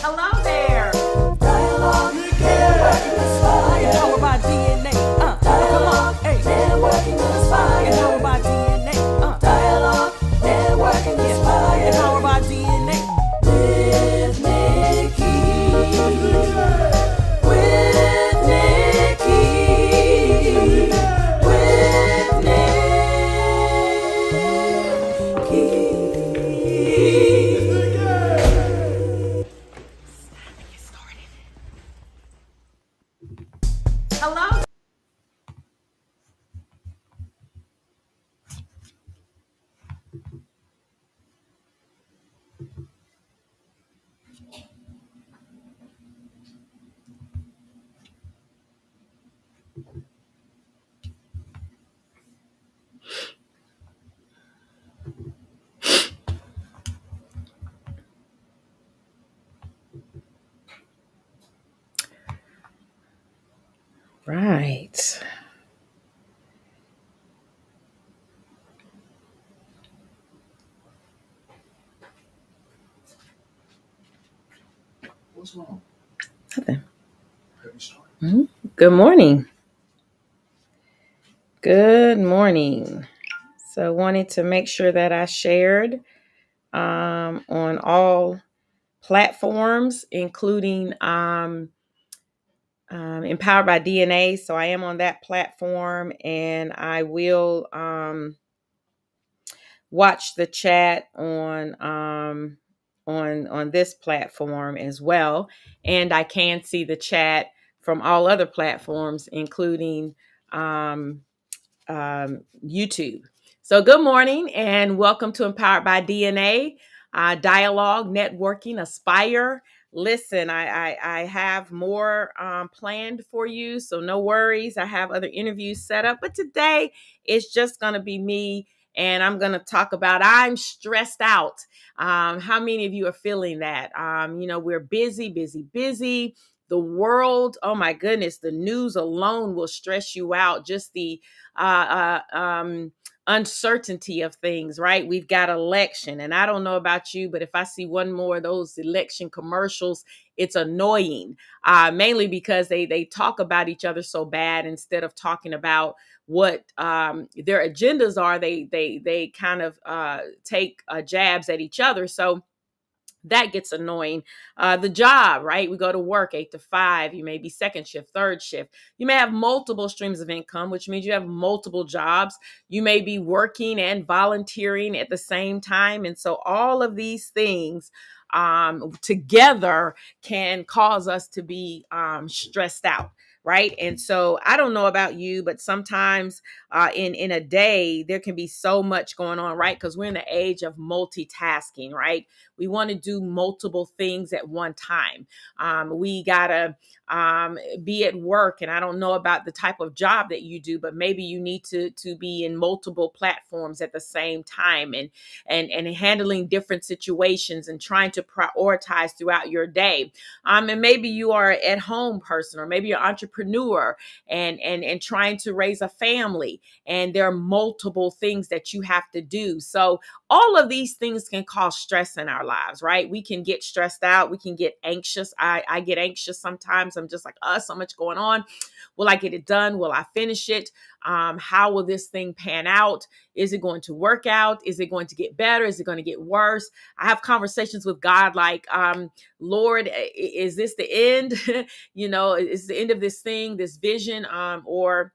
Hello there. Dialogue, networking inspire. Powered by DNA. Come on. Dialogue, Hey. networking inspire. Powered by DNA. Dialogue, networking inspire. Powered by DNA. With Nikki. With Nikki. With Nikki. Hello. Right. What's wrong? Nothing. Good morning. Good morning. So wanted to make sure that I shared on all platforms, including Empowered by DNA. So I am on that platform, and I will watch the chat on this platform as well, and I can see the chat from all other platforms, including um, YouTube. So, good morning and welcome to Empowered by DNA, Dialogue, Networking, Aspire. Listen, I have more planned for you, so no worries. I have other interviews set up, but today it's just going to be me. And I'm going to talk about I'm stressed out. How many of you are feeling that? We're busy, busy, busy. The world, oh my goodness, the news alone will stress you out. Just the uncertainty of things, right? We've got election, and I don't know about you, but if I see one more of those election commercials, it's annoying. Mainly because they talk about each other so bad instead of talking about what their agendas are. They kind of take jabs at each other. So that gets annoying. The job, right? We go to work 8 to 5. You may be second shift, third shift. You may have multiple streams of income, which means you have multiple jobs. You may be working and volunteering at the same time. And so all of these things together can cause us to be stressed out. Right. And so I don't know about you, but sometimes in a day, there can be so much going on, right? Because we're in the age of multitasking, right? We want to do multiple things at one time. We got to be at work. And I don't know about the type of job that you do, but maybe you need to be in multiple platforms at the same time and handling different situations and trying to prioritize throughout your day. And maybe you are an at-home person, or maybe you're an entrepreneur and trying to raise a family. And there are multiple things that you have to do. So all of these things can cause stress in our lives, right? We can get stressed out. We can get anxious. I get anxious sometimes. I'm just like, so much going on. Will I get it done? Will I finish it? How will this thing pan out? Is it going to work out? Is it going to get better? Is it going to get worse? I have conversations with God like, Lord, is this the end? Is the end of this thing, this vision, or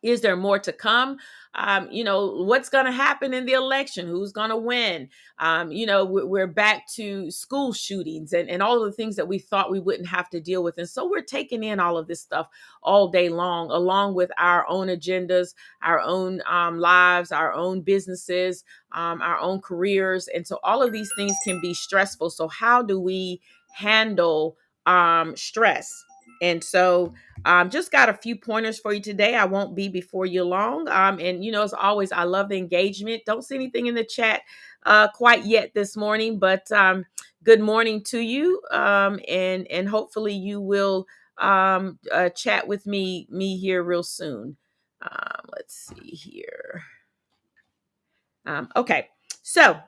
is there more to come? What's going to happen in the election? Who's going to win? We're back to school shootings and all of the things that we thought we wouldn't have to deal with. And so we're taking in all of this stuff all day long, along with our own agendas, our own lives, our own businesses, our own careers. And so all of these things can be stressful. So how do we handle stress? And so just got a few pointers for you today. I won't be before you long. And as always, I love the engagement. Don't see anything in the chat quite yet this morning, but good morning to you. And hopefully you will chat with me here real soon. Let's see here. Okay, so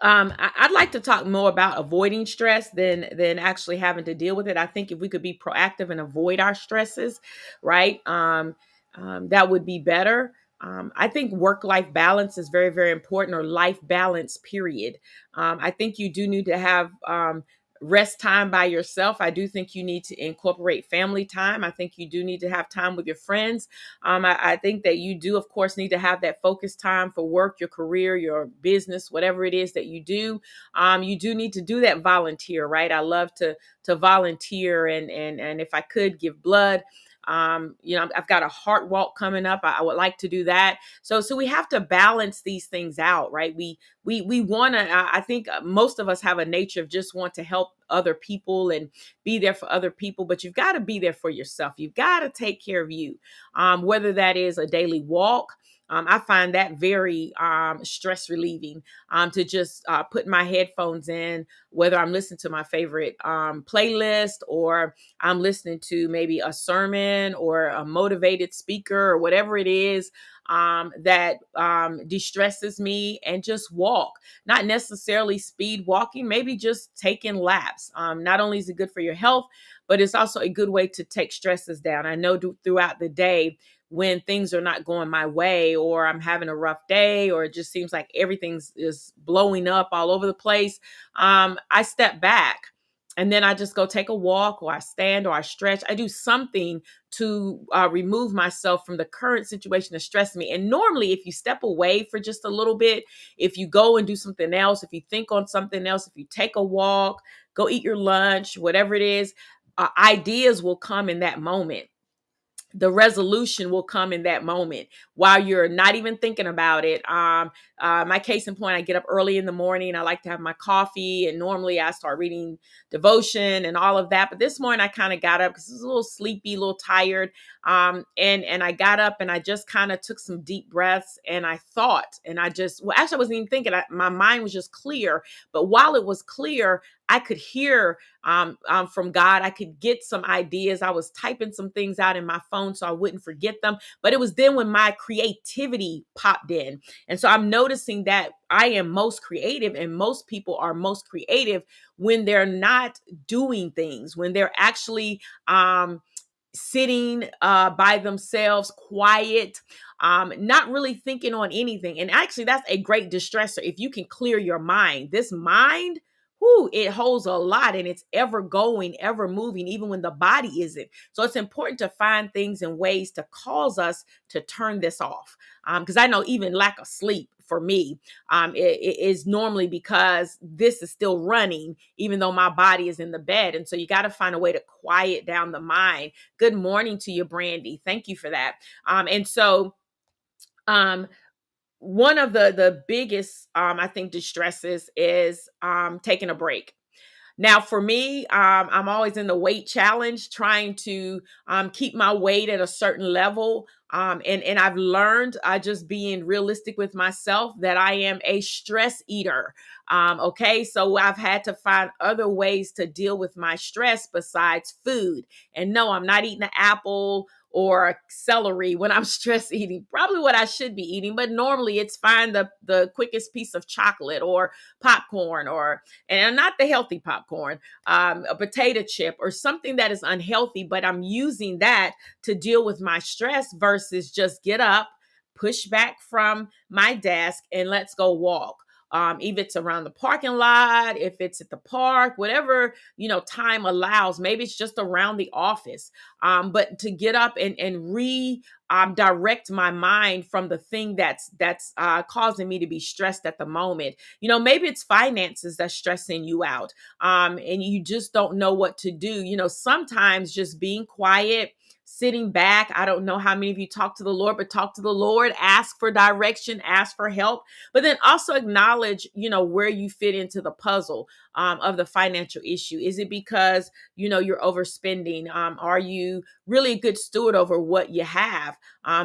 I'd like to talk more about avoiding stress than actually having to deal with it. I think if we could be proactive and avoid our stresses, right, that would be better. I think work life balance is very, very important, or life balance, period. I think you do need to have rest time by yourself. I do think you need to incorporate family time. I think you do need to have time with your friends. I think that you do, of course, need to have that focus time for work, your career, your business, whatever it is that you do. You do need to do that volunteer, right? I love to volunteer, and if I could give blood. I've got a heart walk coming up. I would like to do that. So we have to balance these things out, right? We want to. I think most of us have a nature of just want to help other people and be there for other people, but you've got to be there for yourself. You've got to take care of you, whether that is a daily walk. I find that very stress relieving, to just put my headphones in, whether I'm listening to my favorite playlist, or I'm listening to maybe a sermon or a motivated speaker or whatever it is that distresses me, and just walk. Not necessarily speed walking, maybe just taking laps. Not only is it good for your health, but it's also a good way to take stresses down. I know throughout the day, when things are not going my way, or I'm having a rough day, or it just seems like everything's is blowing up all over the place, I step back, and then I just go take a walk, or I stand, or I stretch. I do something to remove myself from the current situation that's stressing me. And normally, if you step away for just a little bit, if you go and do something else, if you think on something else, if you take a walk, go eat your lunch, whatever it is, ideas will come in that moment. The resolution will come in that moment while you're not even thinking about it. My case in point, I get up early in the morning. I like to have my coffee, and normally I start reading devotion and all of that. But this morning I kind of got up because I was a little sleepy, a little tired. And I got up and I just kind of took some deep breaths, and I thought, and I just, well, actually I wasn't even thinking. My mind was just clear. But while it was clear, I could hear from God. I could get some ideas. I was typing some things out in my phone so I wouldn't forget them. But it was then when my creativity popped in. And so I'm noticing that I am most creative, and most people are most creative when they're not doing things, when they're actually sitting by themselves, quiet, not really thinking on anything. And actually, that's a great distressor. If you can clear your mind, this mind, whoo, it holds a lot, and it's ever going, ever moving, even when the body isn't. So it's important to find things and ways to cause us to turn this off. Because I know even lack of sleep for me, it is normally because this is still running, even though my body is in the bed. And so you got to find a way to quiet down the mind. Good morning to you, Brandy. Thank you for that. And so, um, one of the biggest, I think, distresses is taking a break. Now, for me, I'm always in the weight challenge, trying to keep my weight at a certain level. And I've learned, just being realistic with myself, that I am a stress eater. Okay, so I've had to find other ways to deal with my stress besides food. And no, I'm not eating an apple or a celery when I'm stress eating. Probably what I should be eating, but normally it's find the quickest piece of chocolate or popcorn, or, and not the healthy popcorn, a potato chip or something that is unhealthy, but I'm using that to deal with my stress versus just get up, push back from my desk, and let's go walk. If it's around the parking lot, if it's at the park, whatever, time allows, maybe it's just around the office. But to get up and direct my mind from the thing that's causing me to be stressed at the moment. Maybe it's finances that's stressing you out, and you just don't know what to do. Sometimes just being quiet, sitting back. I don't know how many of you talk to the Lord, but talk to the Lord, ask for direction, ask for help, but then also acknowledge, where you fit into the puzzle of the financial issue. Is it because, you're overspending? Are you really a good steward over what you have?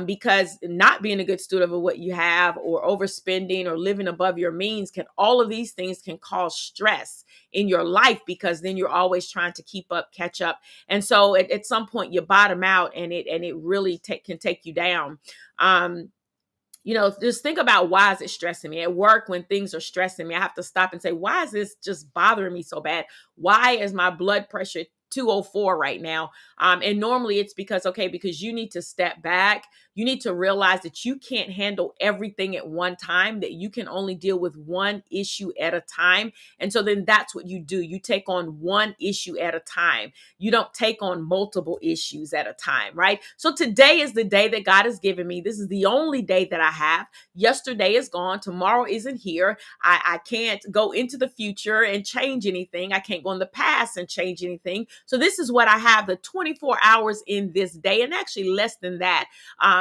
Because not being a good steward over what you have, or overspending, or living above your means, all of these things can cause stress in your life, because then you're always trying to keep up, catch up. And so at some point you bottom out, and it really can take you down. just think about, why is it stressing me at work? When things are stressing me, I have to stop and say, why is this just bothering me so bad? Why is my blood pressure 204 right now? And normally it's because you need to step back. You need to realize that you can't handle everything at one time, that you can only deal with one issue at a time. And so then that's what you do. You take on one issue at a time. You don't take on multiple issues at a time, right? So today is the day that God has given me. This is the only day that I have. Yesterday is gone. Tomorrow isn't here. I can't go into the future and change anything. I can't go in the past and change anything. So this is what I have, the 24 hours in this day, and actually less than that,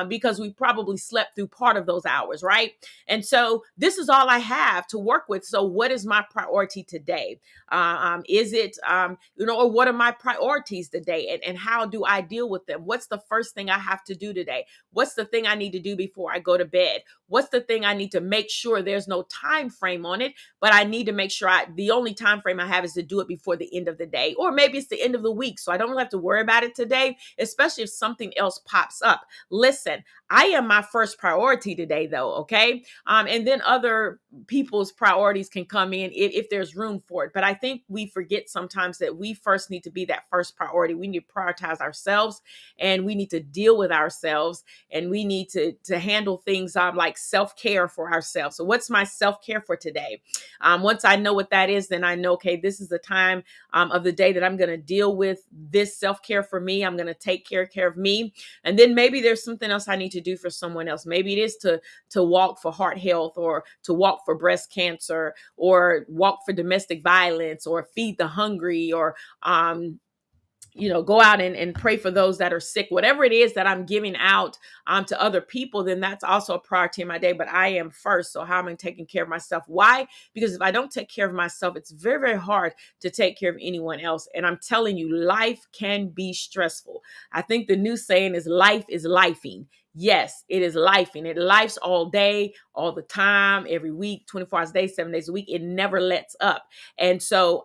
because we probably slept through part of those hours, right? And so this is all I have to work with. So what is my priority today? Is it, or what are my priorities today, and how do I deal with them? What's the first thing I have to do today? What's the thing I need to do before I go to bed? What's the thing I need to make sure there's no time frame on it, but I need to make sure the only time frame I have is to do it before the end of the day, or maybe it's the end of the week, so I don't have to worry about it today, especially if something else pops up. Listen, I am my first priority today, though, okay? And then other people's priorities can come in if there's room for it. But I think we forget sometimes that we first need to be that first priority. We need to prioritize ourselves, and we need to deal with ourselves, and we need to handle things like self-care for ourselves. So what's my self-care for today? Once I know what that is, then I know, okay, this is the time of the day that I'm going to deal with this self-care for me. I'm going to take care of me. And then maybe there's something else I need to do for someone else. Maybe it is to walk for heart health, or to walk for breast cancer, or walk for domestic violence, or feed the hungry, or go out and pray for those that are sick. Whatever it is that I'm giving out to other people, then that's also a priority in my day. But I am first. So how am I taking care of myself? Why? Because if I don't take care of myself, it's very, very hard to take care of anyone else. And I'm telling you, life can be stressful. I think the new saying is, life is lifing. Yes, it is lifing. It lifes all day, all the time, every week, 24 hours a day, 7 days a week. It never lets up. And so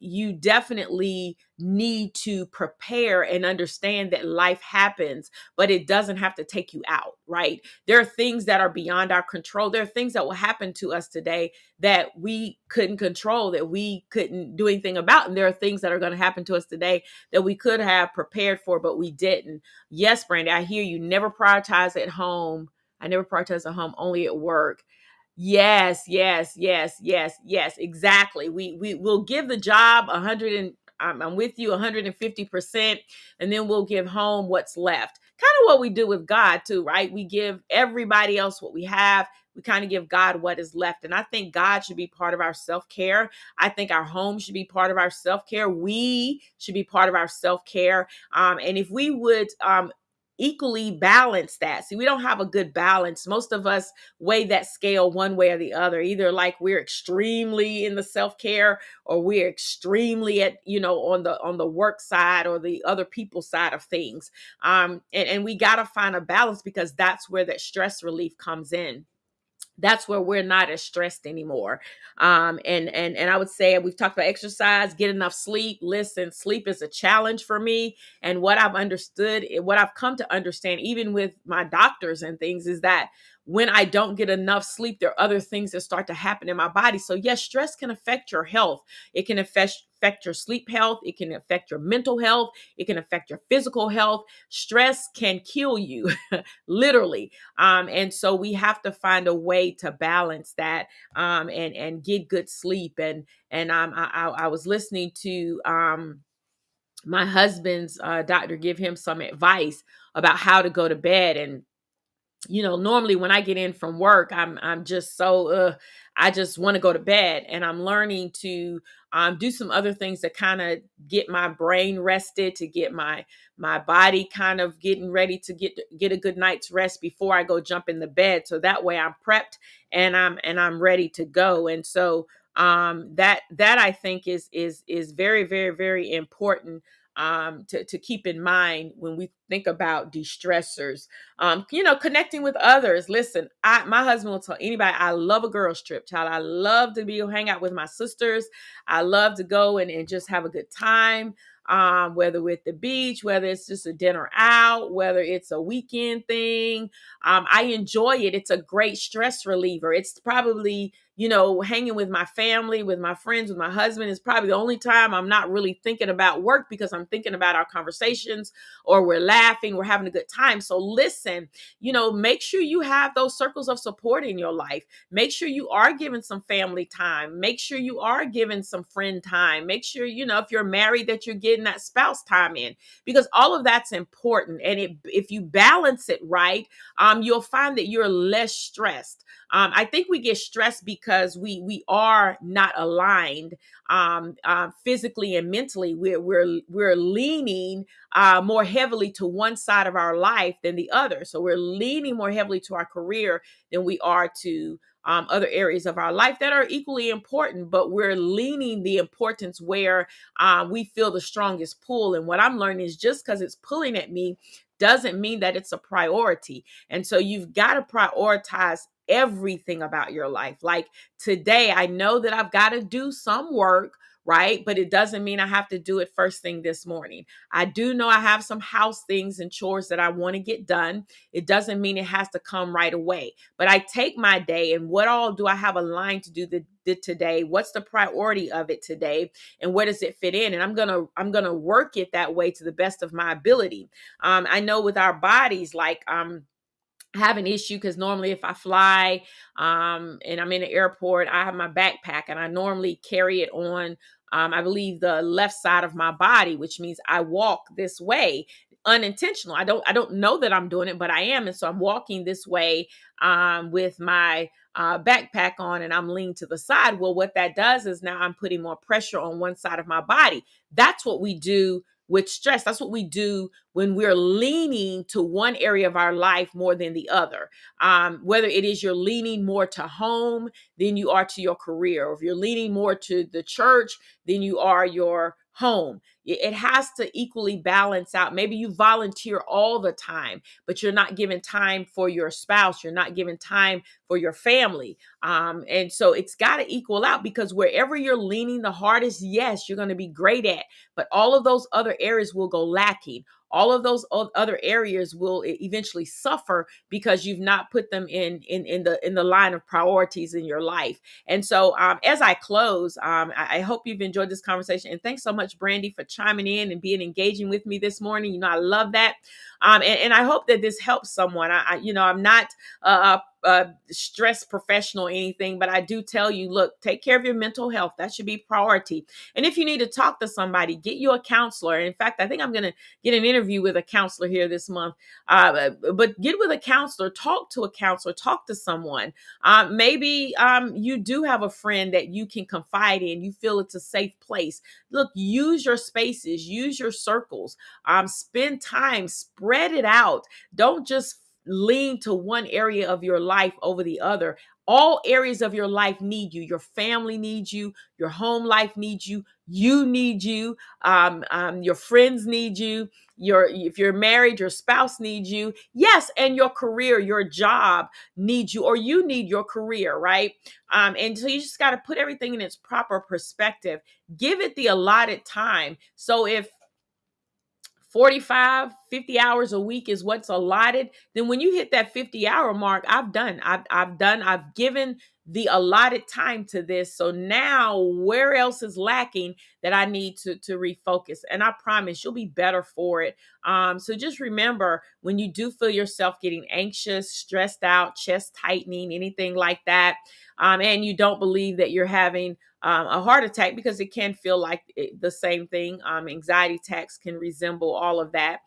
you definitely need to prepare and understand that life happens, but it doesn't have to take you out, right? There are things that are beyond our control. There are things that will happen to us today that we couldn't control, that we couldn't do anything about. And there are things that are going to happen to us today that we could have prepared for, but we didn't. Yes, Brandy, I hear you. Never prioritize at home. I never prioritize at home, only at work. Yes, yes, yes, yes, yes, exactly. We will give the job 100 and I'm with you 150%, and then we'll give home what's left. Kind of what we do with God too, right? We give everybody else what we have. We kind of give God what is left. And I think God should be part of our self-care. I think our home should be part of our self-care. We should be part of our self-care. And if we would equally balance that. See, we don't have a good balance. Most of us weigh that scale one way or the other, either like we're extremely in the self-care, or we're extremely at, on the work side or the other people's side of things. And we got to find a balance, because that's where that stress relief comes in. That's where we're not as stressed anymore. And I would say, we've talked about exercise, get enough sleep. Listen, sleep is a challenge for me. And what I've come to understand, even with my doctors and things, is that when I don't get enough sleep, there are other things that start to happen in my body. So yes, stress can affect your health. It can affect your sleep health. It can affect your mental health. It can affect your physical health. Stress can kill you, literally. And so we have to find a way to balance that, and get good sleep. And I was listening to my husband's doctor give him some advice about how to go to bed. And normally when I get in from work, I'm just so I just want to go to bed, and I'm learning to do some other things to kind of get my brain rested, to get my body kind of getting ready to get a good night's rest before I go jump in the bed, so that way I'm prepped and I'm ready to go. And so that I think is very, very, very important to keep in mind when we think about de-stressors. Connecting with others. Listen, my husband will tell anybody, I love a girls trip, child. I love to be hang out with my sisters. I love to go and just have a good time. Whether with the beach, whether it's just a dinner out, whether it's a weekend thing. I enjoy it. It's a great stress reliever. It's probably, hanging with my family, with my friends, with my husband is probably the only time I'm not really thinking about work, because I'm thinking about our conversations, or we're laughing, we're having a good time. So listen, make sure you have those circles of support in your life. Make sure you are giving some family time. Make sure you are giving some friend time. Make sure, if you're married, that you're getting that spouse time in, because all of that's important. And if you balance it right, you'll find that you're less stressed. I think we get stressed because we are not aligned, physically and mentally. We're leaning more heavily to one side of our life than the other. So we're leaning more heavily to our career than we are to other areas of our life that are equally important, but we're leaning the importance where we feel the strongest pull. And what I'm learning is, just because it's pulling at me doesn't mean that it's a priority. And so you've got to prioritize everything about your life. Like today, I know that I've got to do some work, right? But it doesn't mean I have to do it first thing this morning. I do know I have some house things and chores that I want to get done. It doesn't mean it has to come right away. But I take my day, and what all do I have aligned to do today? What's the priority of it today? And where does it fit in? And I'm gonna work it that way to the best of my ability. I know with our bodies, like have an issue because normally if I fly and I'm in the airport, I have my backpack and I normally carry it on, I believe, the left side of my body, which means I walk this way unintentional. I don't know that I'm doing it, but I am. And so I'm walking this way with my backpack on, and I'm leaning to the side. Well, what that does is now I'm putting more pressure on one side of my body. That's what we do with stress. That's what we do when we're leaning to one area of our life more than the other. Whether it is you're leaning more to home than you are to your career, or if you're leaning more to the church than you are your home. It has to equally balance out. Maybe you volunteer all the time, but you're not giving time for your spouse. You're not giving time for your family. And so it's got to equal out, because wherever you're leaning the hardest, yes, you're going to be great at, but all of those other areas will go lacking. All of those other areas will eventually suffer because you've not put them in the line of priorities in your life. And so as I close, I hope you've enjoyed this conversation. And thanks so much, Brandy, for chiming in and being engaging with me this morning. I love that. And I hope that this helps someone. I'm not a stress professional or anything, but I do tell you, look, take care of your mental health. That should be priority. And if you need to talk to somebody, get you a counselor. In fact, I think I'm going to get an interview with a counselor here this month. But get with a counselor, talk to a counselor, talk to someone. Maybe you do have a friend that you can confide in. You feel it's a safe place. Look, use your spaces, use your circles, spend time, spread it out. Don't just lean to one area of your life over the other. All areas of your life need you. Your family needs you. Your home life needs you. You need you. Your friends need you. If you're married, your spouse needs you. Yes, and your career, your job needs you, or you need your career, right? And so you just got to put everything in its proper perspective. Give it the allotted time. So if 45, 50 hours a week is what's allotted, then when you hit that 50-hour mark, I've given the allotted time to this. So now where else is lacking that I need to refocus? And I promise you'll be better for it. So just remember, when you do feel yourself getting anxious, stressed out, chest tightening, anything like that, and you don't believe that you're having a heart attack, because it can feel like the same thing. Anxiety attacks can resemble all of that.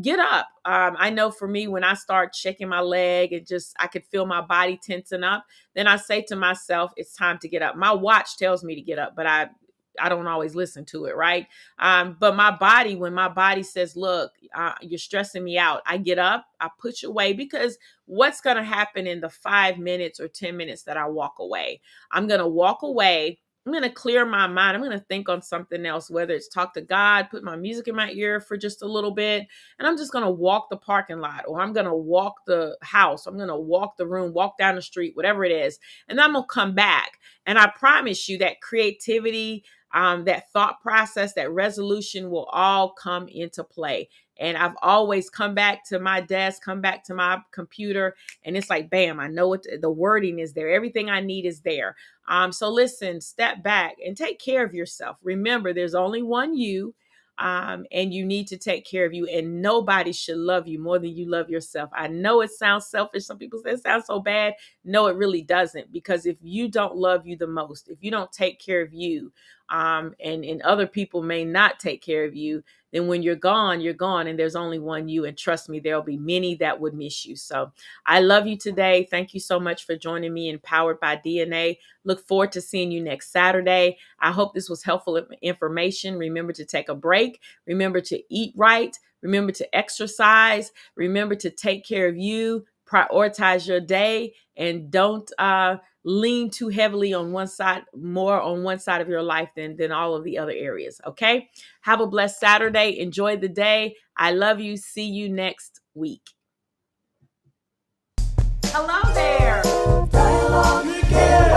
Get up. I know for me, when I start shaking my leg and I could feel my body tensing up, then I say to myself, it's time to get up. My watch tells me to get up, but I don't always listen to it, right? But when my body says, look, you're stressing me out, I get up, I push away, because what's going to happen in the 5 minutes or 10 minutes that I walk away? I'm going to walk away I'm going to clear my mind. I'm going to think on something else, whether it's talk to God, put my music in my ear for just a little bit, and I'm just going to walk the parking lot, or I'm going to walk the house. I'm going to walk the room, walk down the street, whatever it is. And I'm going to come back. And I promise you that creativity, that thought process, that resolution will all come into play. And I've always come back to my desk, come back to my computer, and it's like, bam, I know what the wording is there. Everything I need is there. So listen, step back and take care of yourself. Remember, there's only one you, and you need to take care of you. And nobody should love you more than you love yourself. I know it sounds selfish. Some people say it sounds so bad. No, it really doesn't. Because if you don't love you the most, if you don't take care of you, and other people may not take care of you, then when you're gone, and there's only one you. And trust me, there'll be many that would miss you. So I love you today. Thank you so much for joining me in Powered by DNA. Look forward to seeing you next Saturday. I hope this was helpful information. Remember to take a break. Remember to eat right. Remember to exercise. Remember to take care of you. Prioritize your day, and don't lean too heavily on one side, more on one side of your life than all of the other areas. Okay. Have a blessed Saturday. Enjoy the day. I love you. See you next week. Hello there. Dialogue, Nikkei,